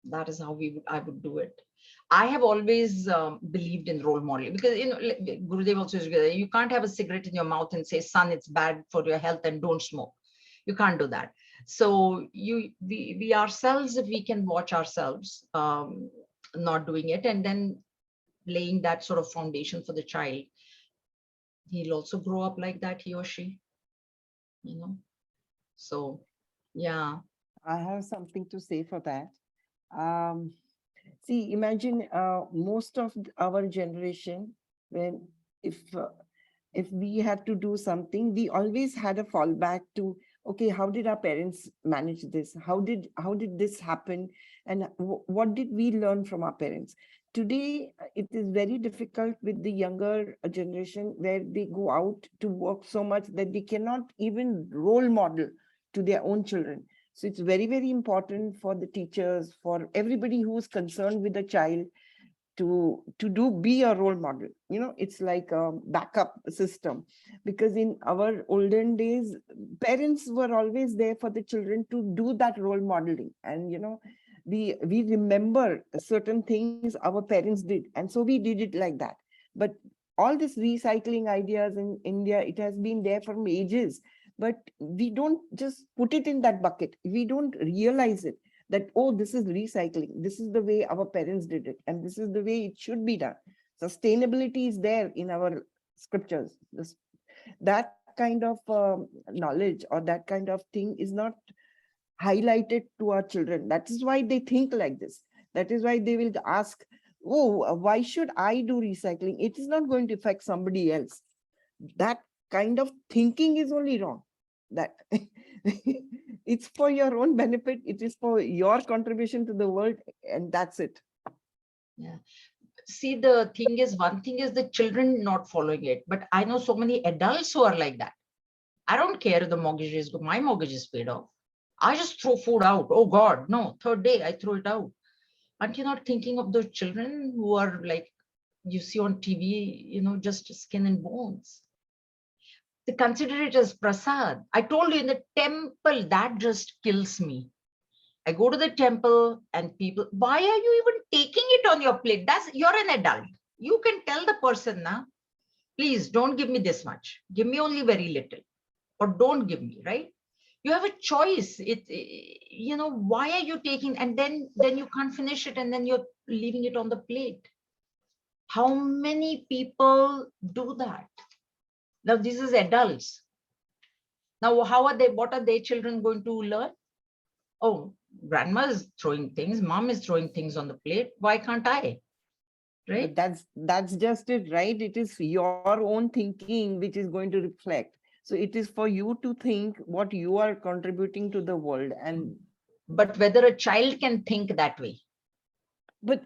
that is how I would do it. I have always believed in role modeling, because Gurudev also is, you can't have a cigarette in your mouth and say, son, it's bad for your health and don't smoke. You can't do that. So we ourselves, if we can watch ourselves not doing it, and then laying that sort of foundation for the child, he'll also grow up like that, he or she. So yeah. I have something to say for that. See, imagine most of our generation, when if we had to do something, we always had a fallback to, okay, how did our parents manage this? How did this happen? And what did we learn from our parents? Today, it is very difficult with the younger generation, where they go out to work so much that they cannot even role model to their own children. So it's very, very important for the teachers, for everybody who's concerned with the child, to be a role model. It's like a backup system, because in our olden days, parents were always there for the children to do that role modeling. And we remember certain things our parents did, and so we did it like that. But all this recycling ideas in India, it has been there for ages, but we don't just put it in that bucket. We don't realize it, that, oh, this is recycling. This is the way our parents did it, and this is the way it should be done. Sustainability is there in our scriptures. That kind of knowledge, or that kind of thing, is not highlighted to our children. That is why they think like this. That is why they will ask, oh, why should I do recycling? It is not going to affect somebody else. That kind of thinking is only wrong. That it's for your own benefit. It is for your contribution to the world, and that's it. Yeah. See, the thing is, one thing is the children not following it, but I know so many adults who are like that. I don't care if the mortgage is good. My mortgage is paid off. I just throw food out. Oh God, no, third day I throw it out. Aren't you not thinking of those children who are like, you see on TV, just skin and bones? They consider it as prasad. I told you, in the temple, that just kills me. I go to the temple and people, why are you even taking it on your plate? You're an adult. You can tell the person, now, please don't give me this much. Give me only very little, or don't give me, right? You have a choice. Why are you taking, and then you can't finish it, and then you're leaving it on the plate. How many people do that? Now, this is adults. Now, what are their children going to learn? Oh, grandma is throwing things, mom is throwing things on the plate. Why can't I? Right? But that's just it, right? It is your own thinking which is going to reflect. So it is for you to think what you are contributing to the world. And but whether a child can think that way. but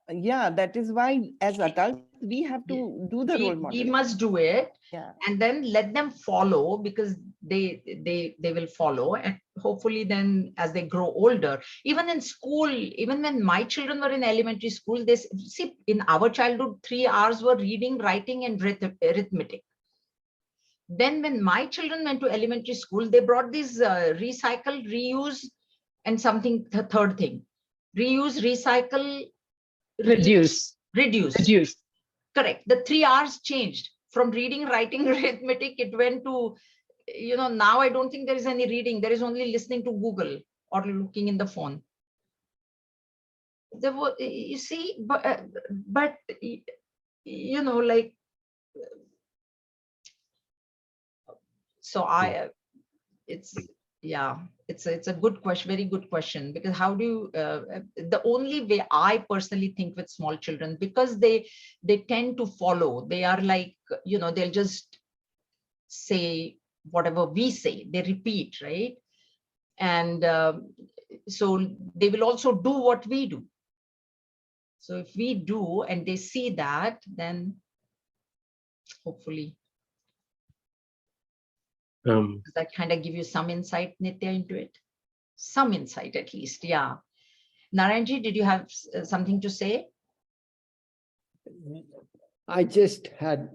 yeah, that is why as adults we have to do the role We model. must do it, Yeah. and then let them follow, because they will follow, and hopefully then as they grow older, even in school, even when my children were in elementary school, they see, in our childhood 3 hours were reading, writing, and arithmetic. Then when my children went to elementary school, they brought these recycle, reuse, and something, the third thing, reuse, recycle, Reduce. reduce. Reduce. Correct. The 3 hours changed from reading, writing, arithmetic. It went to, now I don't think there is any reading. There is only listening to Google or looking in the phone. There was, you see, but like, so it's a good question, very good question, because how do you, the only way I personally think with small children, because they tend to follow, they are like, they'll just say whatever we say, they repeat, right? And so they will also do what we do. So if we do and they see that, then hopefully, does that kind of give you some insight, Nitya, into it? Some insight at least, yeah. Narayanji, did you have something to say? I just had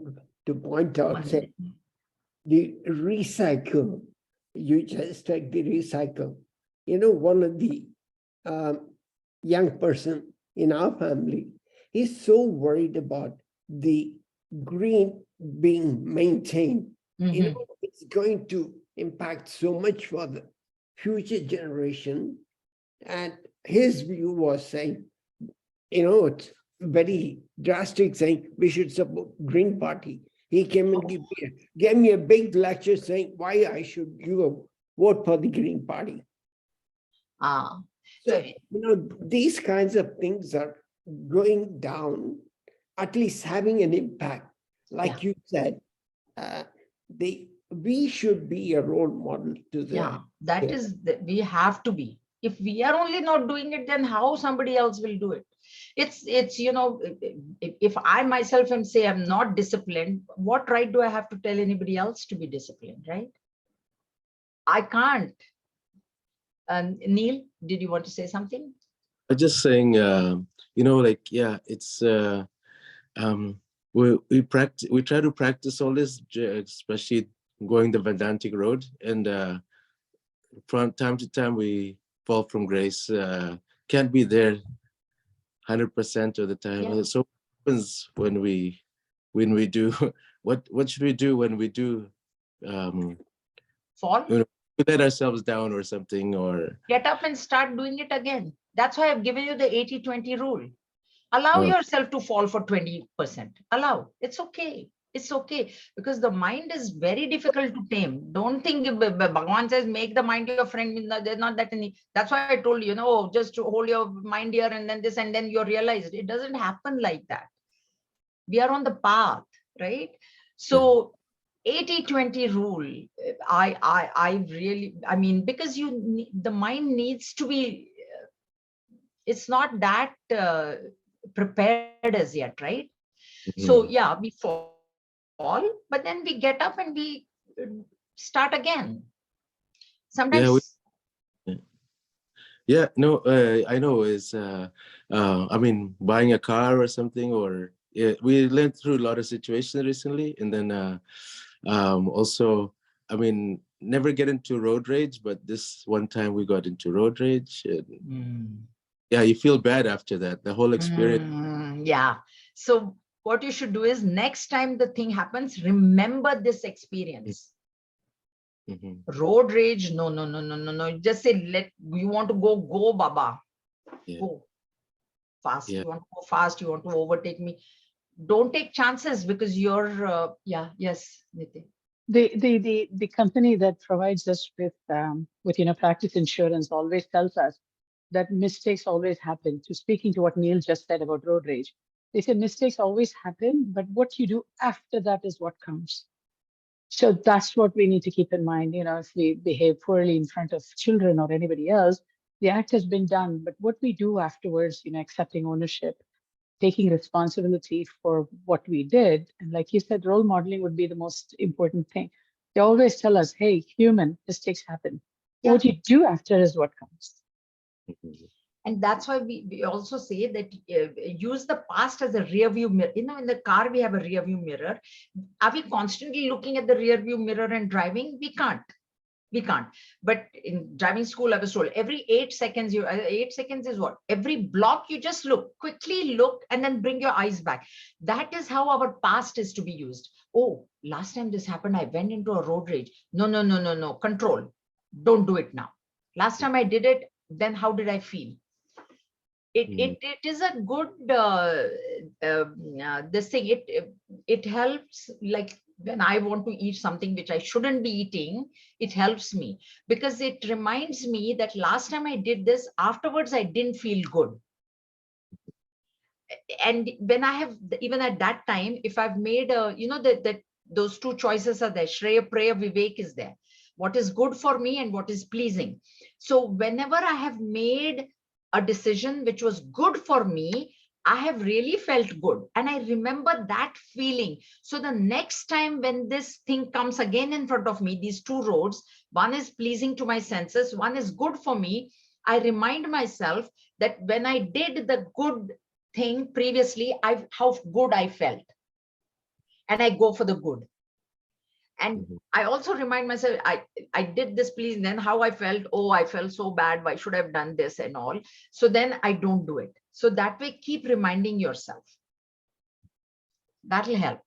to point out, say, the recycle, you just take the recycle. One of the young person in our family, he's so worried about the green being maintained. Mhm. It's going to impact so much for the future generation. And his view was saying, it's very drastic, saying we should support Green Party. He came and gave me a big lecture saying why I should vote for the Green Party. So, these kinds of things are going down, at least having an impact. Like you said, we should be a role model to the. Yeah, that is, we have to be. If we are only not doing it, then how somebody else will do it? It's if I myself am say I'm not disciplined, what right do I have to tell anybody else to be disciplined, right? I can't. Neil, did you want to say something? I'm just saying, it's we practice, we try to practice all this, especially going the Vedantic road, and from time to time we fall from grace. Can't be there 100% of the time. Yeah. So what happens when we do? What should we do when we do? Fall? We let ourselves down or something, or Get up and start doing it again. That's why I've given you the 80-20 rule. Allow yourself to fall for 20%. Allow. It's okay. It's okay, because the mind is very difficult to tame. Don't think Bhagavan says make the mind your friend. There's not that any. That's why I told you, just to hold your mind here and then this, and then you realize it doesn't happen like that. We are on the path, right? So 80-20 rule, I really, because the mind needs to be, it's not that prepared as yet, right? So yeah, we fall, but then we get up and we start again. Sometimes. I know is buying a car or something, or we went through a lot of situations recently, and then also never get into road rage, but this one time we got into road rage. And yeah, you feel bad after that, the whole experience. Yeah. So what you should do is next time the thing happens, remember this experience. Mhm. Road rage, no, no, no, no, no, no. Just say, you want to go, Baba. Yeah. Go fast. Yeah. You want to go fast, you want to overtake me. Don't take chances because you're, yes, Nitin. The company that provides us with practice insurance always tells us that mistakes always happen. To speaking to what Neil just said about road rage, they say mistakes always happen, but what you do after that is what counts. So that's what we need to keep in mind. If we behave poorly in front of children or anybody else, the act has been done, but what we do afterwards, accepting ownership, taking responsibility for what we did. And like you said, role modeling would be the most important thing. They always tell us, hey, human mistakes happen. Yeah. What you do after is what counts. Mhm. And that's why we also say that use the past as a rear view mirror. In the car, we have a rear view mirror. Are we constantly looking at the rear view mirror and driving? We can't. We can't. But in driving school, I was told every 8 seconds, 8 seconds is what? Every block, you just quickly look, and then bring your eyes back. That is how our past is to be used. Oh, last time this happened, I went into a road rage. No, no, no, no, no. Control. Don't do it now. Last time I did it, then how did I feel? It is a good this thing. It helps, like when I want to eat something which I shouldn't be eating, it helps me because it reminds me that last time I did this, afterwards I didn't feel good. And when I have, even at that time, if I've made a, that those two choices are there, Shreya, Prayer, Vivek is there. What is good for me and what is pleasing. So whenever I have made a decision which was good for me, I have really felt good. And I remember that feeling. So the next time when this thing comes again in front of me, these two roads, one is pleasing to my senses, one is good for me, I remind myself that when I did the good thing previously, how good I felt. And I go for the good. And I also remind myself, I did this, please, and then how I felt. Oh, I felt so bad. Why should I have done this and all? So then I don't do it. So that way, keep reminding yourself. That'll help.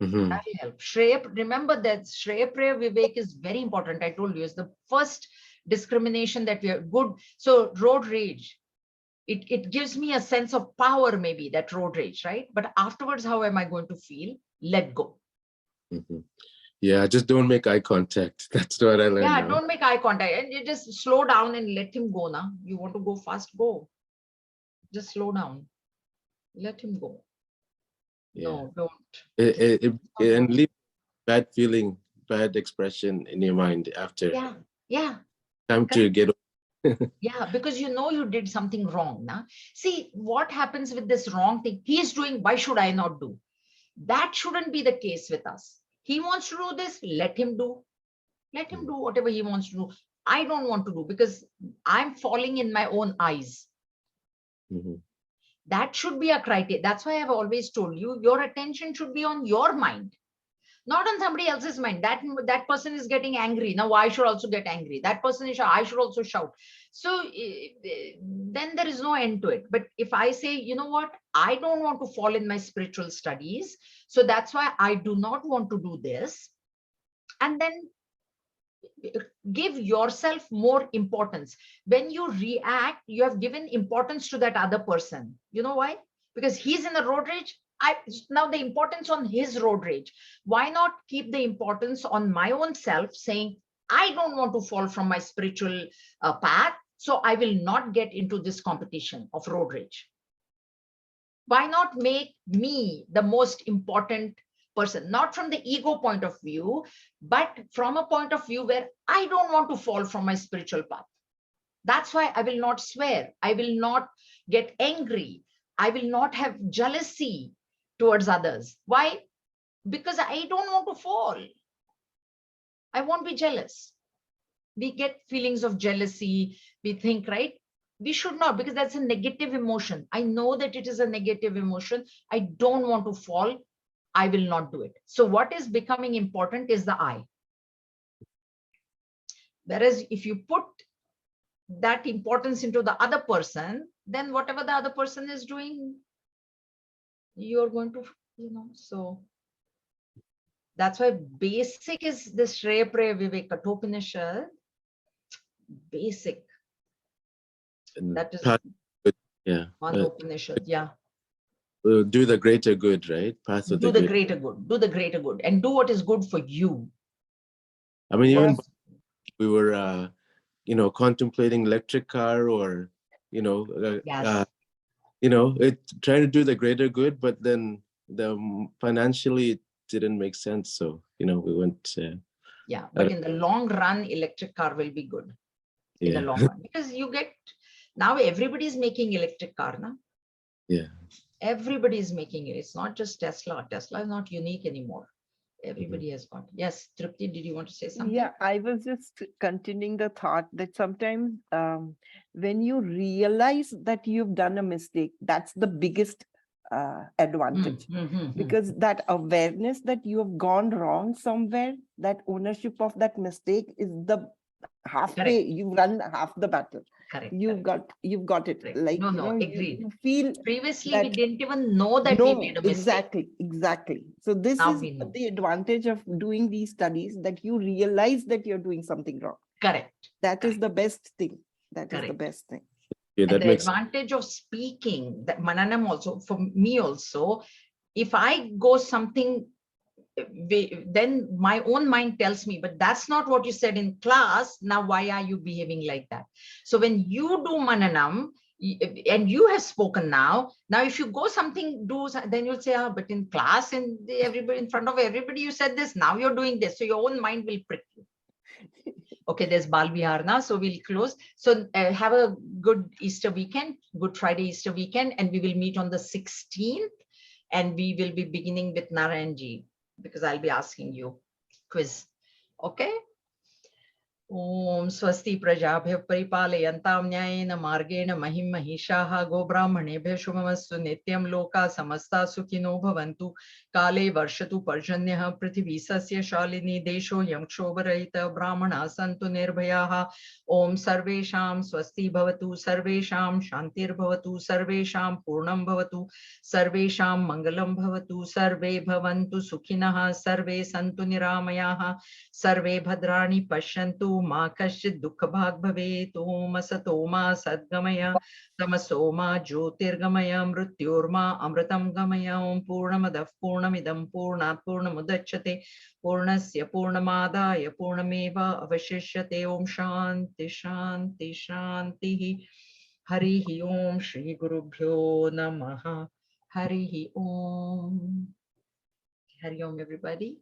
Mhm. That'll help. Shreya, remember that Shreya, Prayer, Vivek is very important. I told you, it's the first discrimination that we are good. So road rage, it gives me a sense of power, maybe, that road rage, right? But afterwards, how am I going to feel? Let go. Mhm. Yeah, just don't make eye contact. That's what I learned. Yeah, now. don't make eye contact, and you just slow down and let him go now. You want to go fast, go. Just slow down. Let him go. Yeah. No, don't. And leave bad feeling, bad expression in your mind after. Yeah, yeah. Time to get Yeah, because you did something wrong. Now, see what happens with this wrong thing. He is doing, why should I not do? That shouldn't be the case with us. He wants to do this, let him do. Let him do whatever he wants to do. I don't want to do because I'm falling in my own eyes. Mhm. That should be a criteria. That's why I've always told you, your attention should be on your mind, not on somebody else's mind. That person is getting angry. Now I should also get angry. That person is, I should also shout. So then there is no end to it. But if I say, you know what, I don't want to fall in my spiritual studies, so that's why I do not want to do this. And then give yourself more importance. When you react, you have given importance to that other person. You know why? Because he's in a road rage. Now the importance on his road rage. Why not keep the importance on my own self, saying, I don't want to fall from my spiritual path, so I will not get into this competition of road rage. Why not make me the most important person, not from the ego point of view, but from a point of view where I don't want to fall from my spiritual path. That's why I will not swear. I will not get angry. I will not have jealousy towards others. Why? Because I don't want to fall. I won't be jealous. We get feelings of jealousy. We think, right? We should not, because that's a negative emotion. I know that it is a negative emotion. I don't want to fall. I will not do it. So what is becoming important is the I. Whereas if you put that importance into the other person, then whatever the other person is doing, you're going to, so that's why basic is this Shreya Preya Vivek Kathopanishad. Basic. And That is path, yeah. one Upanishad. Yeah. Do the greater good, right? Path of Do the the good. greater good. Do the greater good. And do what is good for you. I mean, even Yes. we were, contemplating electric car or, Yes. trying to do the greater good, but then financially it didn't make sense. So, we went. Yeah. But in the long run, electric car will be good. In the Yeah. long run. Because you get, now everybody is making electric car now. Yeah. Everybody is making it. It's not just Tesla. Tesla is not unique anymore. Everybody has got. Yes, Tripti, did you want to say something? Yeah, I was just continuing the thought that sometimes when you realize that you've done a mistake, that's the biggest advantage. Because that awareness that you have gone wrong somewhere, that ownership of that mistake is the halfway, you run half the battle. Correct. You've got it. Correct. Like, No, agreed. you feel Previously, we that- didn't even know that we made a mistake. Exactly. So this Now is we know. the advantage of doing these studies, that you realize that you're doing something wrong. Correct. That is the best thing. That is the Correct. best thing. Yeah, And that the makes advantage of speaking, that Mananam also, for me also, if I go something, then my own mind tells me, but that's not what you said in class. Now, why are you behaving like that? So when you do Mananam, and you have spoken now, if you go something, then you'll say, but in class and everybody, in front of everybody, you said this, now you're doing this. So your own mind will prick you. Okay, there's Bal Vihar now, so we'll close. So have a good Easter weekend, Good Friday, Easter weekend, and we will meet on the 16th, and we will be beginning with Narayanji, because I'll be asking you quiz. Okay. Om Swasti Prajabhya Paripalayantam Nyayena Margena Mahim Mahishaha Gobrahmanebhya Shubhamastu Nityam Loka Samasta Sukhino Bhavantu Kale Varshatu Parjanyaha Prithvi Sasya Shalini Desho Yam Kshobarahita Brahmana Santu Nirbhayaha Om Sarvesham Swasti Bhavatu Sarvesham Shantir Bhavatu Sarvesham Purnam Bhavatu Sarvesham Mangalam Bhavatu Sarve Bhavantu Sukhinaha Sarve Santu Niramayaha Sarve Bhadrani Pashyantu Ma Kashchit Dukha Bhag Bhavet Om Asato Ma Sadgamaya Tamaso Ma Jyotirgamaya Mrityorma Amritam Gamaya Om Purnamadav Purnamidam Purnat Purnamudachyate Purnasya Purnamadaya Purnameva Avashishyate Om Shanti Shanti Shanti Harihi Om Shri Gurubhyo Namaha Harihi Om. Hari Om, everybody.